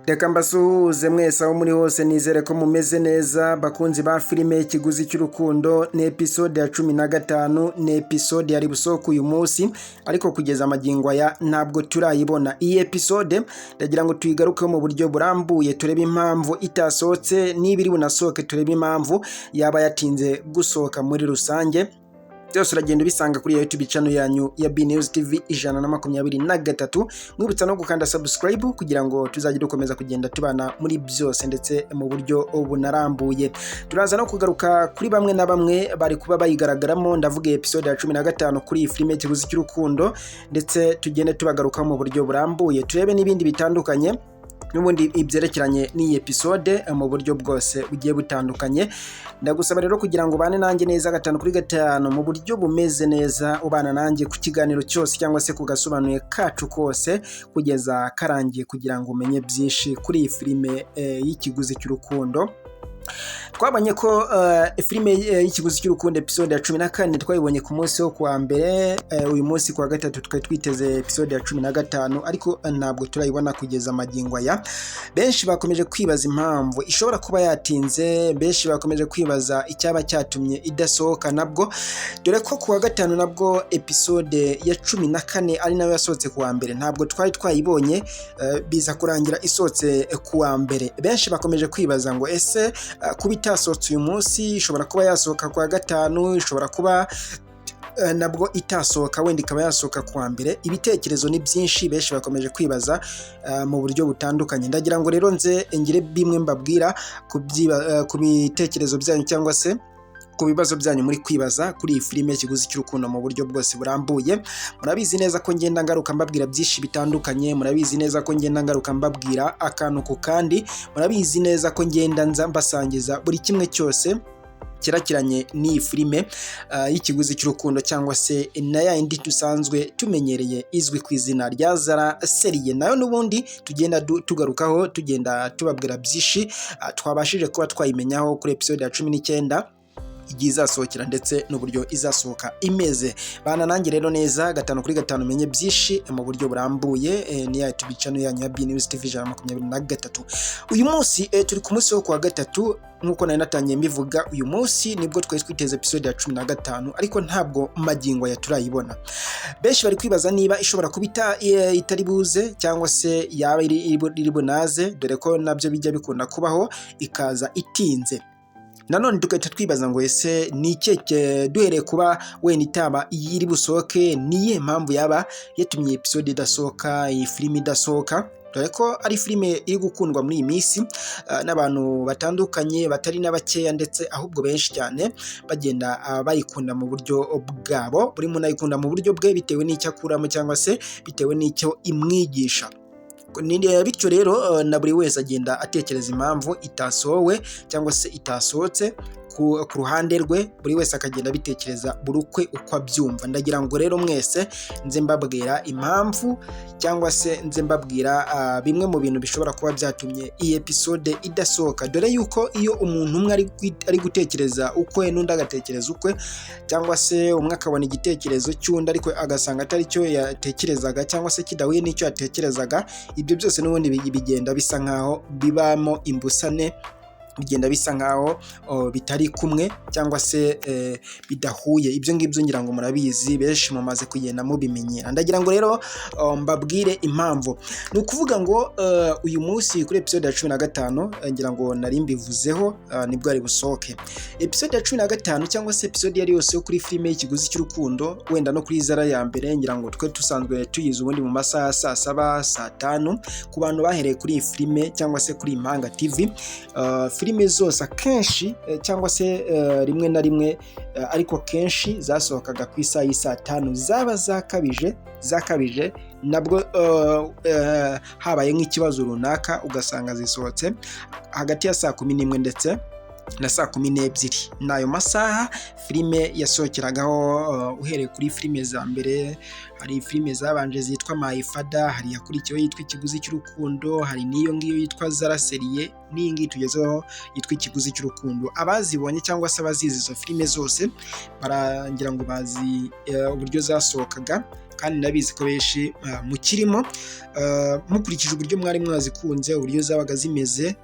Reka mbasuhuze mwese aho muri hose, nizere ko mumeze neza bakunzi ba filime Ikiguzi cy'urukundo. Ni episode ya 15, ni episode yari busohoka uyu munsi ariko kugeza amagingo aya ntabwo turayibona. Iyi episode ndagira ngo tuyigarukeho mu buryo burambuye, turebe impamvu itasohotse, n'ibiri bunasohoke turebe impamvu yaba yatinze gusohoka muri rusange. Byose uragenda ubisanga kuri YouTube channel yanyu ya B News TV 123. Mwibutsa no gukanda subscribe kugira ngo tuzajye dukomeza kugenda tubana muri byose ndetse mu buryo bunarambuye. Turaza no kugaruka kuri bamwe na bamwe bari kuba bayigaragaramo, ndavuga episode ya 15 kuri iyi filime Ikiguzi cy'urukundo, ndetse tugende tubagaruka mu buryo burambuye, turebe n'ibindi bitandukanye n'ubundi ibyerekeranye n'iyi episode mu buryo bwose bugiye butandukanye. Ndagusaba rero kugira ngo bane nanjye neza 5 kuri 5 mu buryo bumeze neza, ubana nanjye ku kiganiro cyose cyangwa se kugasobanuye kacu kose kugeza karangiye, kugira ngo umenye byinshi kuri iyi filime y'Ikiguzi cy'urukundo. Twabonye ko filime y'Ikiguzi cy'urukundo episode ya 14 twayibonye ku munsi wo kuwa mbere. Uyu munsi kuwa gatatu twari twiteze episode ya 15 ariko ntabwo turayibona kugeza amagingo aya. Benshi bakomeje kwibaza impamvu ishobora kuba yatinze, benshi bakomeje kwibaza icyaba cyatumye idasohoka nabwo, dore ko kuwa gatanu nabwo episode ya 14 ari nayo yasohotse kuwa mbere, ntabwo twari twayibonye biza kurangira isohotse kuwa mbere. Benshi bakomeje kwibaza ngo ese kuba itasohotse uyu munsi ishobora kuba yasohoka kuwa gatanu, ishobora kuba nabwo itasohoka wenda ikaba yasohoka kuwa mbere. Ibitekerezo ni byinshi, benshi bakomeje kwibaza mu buryo butandukanye. Ndagira ngo rero nze ngire bimwe mbabwira ku bitekerezo byanyu cyangwa se ku bibazo byanyu muri kwibaza kuri iyi filime Ikiguzi cy'urukundo mu buryo bwose burambuye. Murabizi neza ko ngenda ngaruka mbabwira byinshi bitandukanye, murabizi neza ko ngenda ngaruka mbabwira akantu ku kandi, murabizi neza ko ngenda nza mbasangiza buri kimwe cyose kirakiranye n'iyi filime y'Ikiguzi cy'urukundo, cyangwa se na yindi dusanzwe tumenyereye izwi ku izina rya Zara serie. Nayo n'ubundi tugenda tugarukaho, tugenda tubabwira byinshi twabashije kuba twayimenyaho kuri episode ya 19 igiye izasohokera ndetse n'uburyo izasohoka imeze. Bana nanjye rero neza 5 kuri 5 umenye byinshi mu buryo burambuye. Ni ya YouTube channel yanyu ya B News TV 123. Uyu munsi turi ku munsi wo kuwa gatatu, nkuko nari natangiye mbivuga. Uyu munsi nibwo twari twiteze episode ya 15 ariko ntabwo magingo ya turayibona. Benshi bari kwibaza niba ishobora kubita itari buze cyangwa se yaba iri bunaze, dore ko nabyo bijya bikunda kubaho ikaza itinze. Nanone tugahita twibaza ngo ese ni iki duhereye kuba wenda itaba iri busohoke, niye mpamvu yaba yatumye episode idasohoka, iyi filime idasohoka, dore ko ari filime iri gukundwa muri iyi minsi n'abantu batandukanye, batari n'abakeya ndetse ahubwo benshi cyane bagenda bayikunda mu buryo bwabo. Buri muntu ayikunda mu buryo bwe bitewe n'icyo akuramo cyangwa se bitewe n'icyo imwigisha. Bityo rero na buri wese agenda atekereza impamvu itasohowe cyangwa se itasohotse ku ruhande rwe, buri wese akagenda bitekereza buri ukwe uko abyumva. Ndagira ngo rero mwese nze mbabwira impamvu cyangwa se nze mbabwira bimwe mu bintu bishobora kuba byatumye iyi episode idasohoka, dore yuko iyo umuntu umwe ari gutekereza ukwe n'undi agatekereza ukwe, cyangwa se umwe akabona igitekerezo cy'undi ariko agasanga atari cyo yatekerezaga cyangwa se kidahuye n'icyo yatekerezaga, ibyo byose n'ubundi bigenda bisa nkaho bibamo imbusane, bigenda bisa nkaho bitari kumwe cyangwa se bidahuye. Ibyo ngibyo ngira ngo murabizi, benshi mumaze kugenda mubimenyera. Ndagira ngo rero mbabwire impamvu. Ni ukuvuga ngo uyu munsi kuri episode ya 15 ngira ngo nari mbivuzeho nibwo ari busohoke. Episode ya 15 cyangwa se episode yari yose yo kuri filime y'Ikiguzi cy'urukundo, wenda no kuri Zara ya mbere, ngira ngo twe tusanzwe tuyize ubundi mu masaha saa 7 saa 5 ku bantu bahereye kuri iyi filime cyangwa se kuri Impanga TV. Filime zose akenshi cyangwa se rimwe na rimwe ariko kenshi zasohokaga ku isaha y'isa 5, zaba zakabije nabwo habaye nk'ikibazo runaka ugasanga zisohotse hagati ya saa 11 ndetse na saa 12. Nayo masaha filime yasohokeragaho. Uhereye kuri filime za mbere, hari filime zabanje zitwa Mayifada, hari yakurikiyeho yitwa Ikiguzi cy'urukundo, hari niyo ngiyo yitwa Zara serie, n'iyi ngiyi tugezeho yitwa Ikiguzi cy'urukundo. Abazibonye cyangwa se abazizi izo filime zose barangira ngo bazi uburyo zasohokaga kandi ndabizi ko benshi mukirimo mukurikije uburyo mwari mwazikunze, uburyo zabaga zimeze